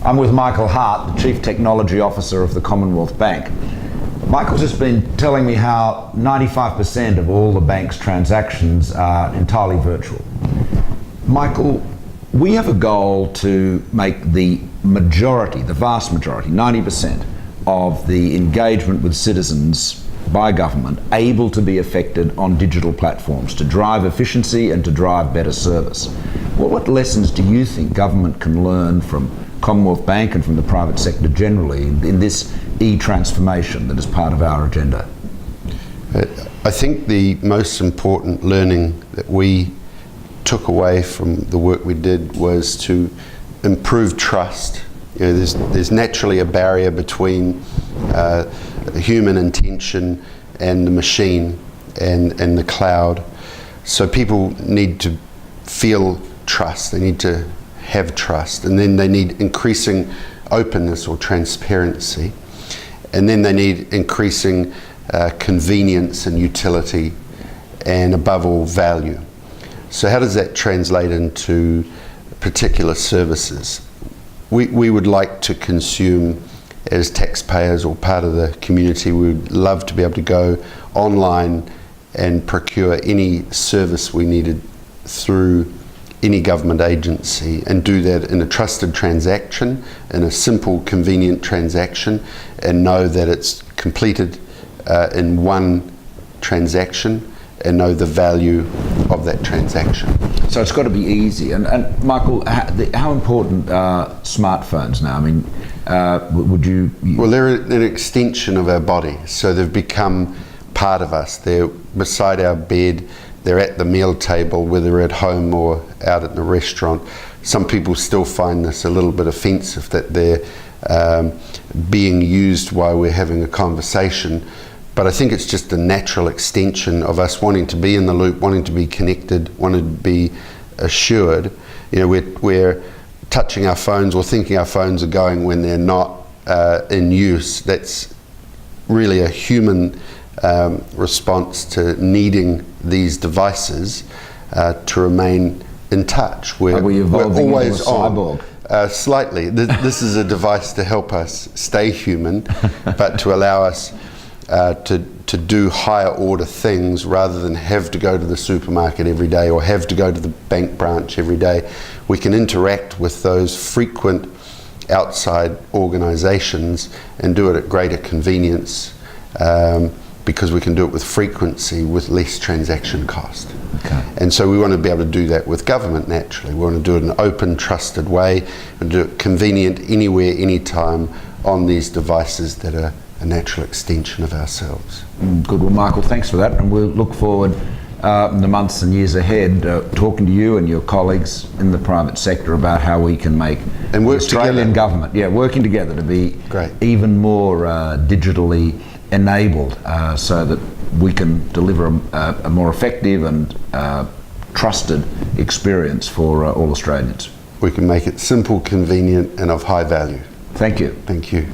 I'm with Michael Harte, the Chief Technology Officer of the Commonwealth Bank. Michael's just been telling me how 95% of all the bank's transactions are entirely virtual. Michael, we have a goal to make the majority, the vast majority, 90% of the engagement with citizens by government able to be affected on digital platforms to drive efficiency and to drive better service. Well, what lessons do you think government can learn from Commonwealth Bank and from the private sector generally in this e-transformation that is part of our agenda? I think the most important learning that we took away from the work we did was to improve trust. You know, there's naturally a barrier between human intention and the machine and the cloud. So people need to feel trust, they need to have trust, and then they need increasing openness or transparency, and then they need increasing convenience and utility, and above all, value. So how does that translate into particular services? We would like to consume, as taxpayers or part of the community, we would love to be able to go online and procure any service we needed through any government agency and do that in a trusted transaction, in a simple, convenient transaction, and know that it's completed in one transaction and know the value of that transaction. So it's got to be easy. And Michael, how important are smartphones now? I mean, would you... Well, they're an extension of our body, so they've become part of us. They're beside our bed, they're at the meal table, whether at home or out at the restaurant. Some people still find this a little bit offensive that they're being used while we're having a conversation. But I think it's just a natural extension of us wanting to be in the loop, wanting to be connected, wanting to be assured. You know, we're touching our phones or thinking our phones are going when they're not in use. That's really a human response to needing these devices to remain in touch. We're always on. Slightly. This is a device to help us stay human, but to allow us to do higher order things rather than have to go to the supermarket every day or have to go to the bank branch every day. We can interact with those frequent outside organisations and do it at greater convenience because we can do it with frequency with less transaction cost. Okay. And so we want to be able to do that with government naturally. We want to do it in an open, trusted way and do it convenient anywhere, anytime on these devices that are a natural extension of ourselves. Good. Well, Michael, thanks for that, and we'll look forward in the months and years ahead talking to you and your colleagues in the private sector about how we can make and work the Australian together. Government, working together to be Great. Even more digitally enabled so that we can deliver a more effective and trusted experience for all Australians. We can make it simple, convenient, and of high value. Thank you. Thank you.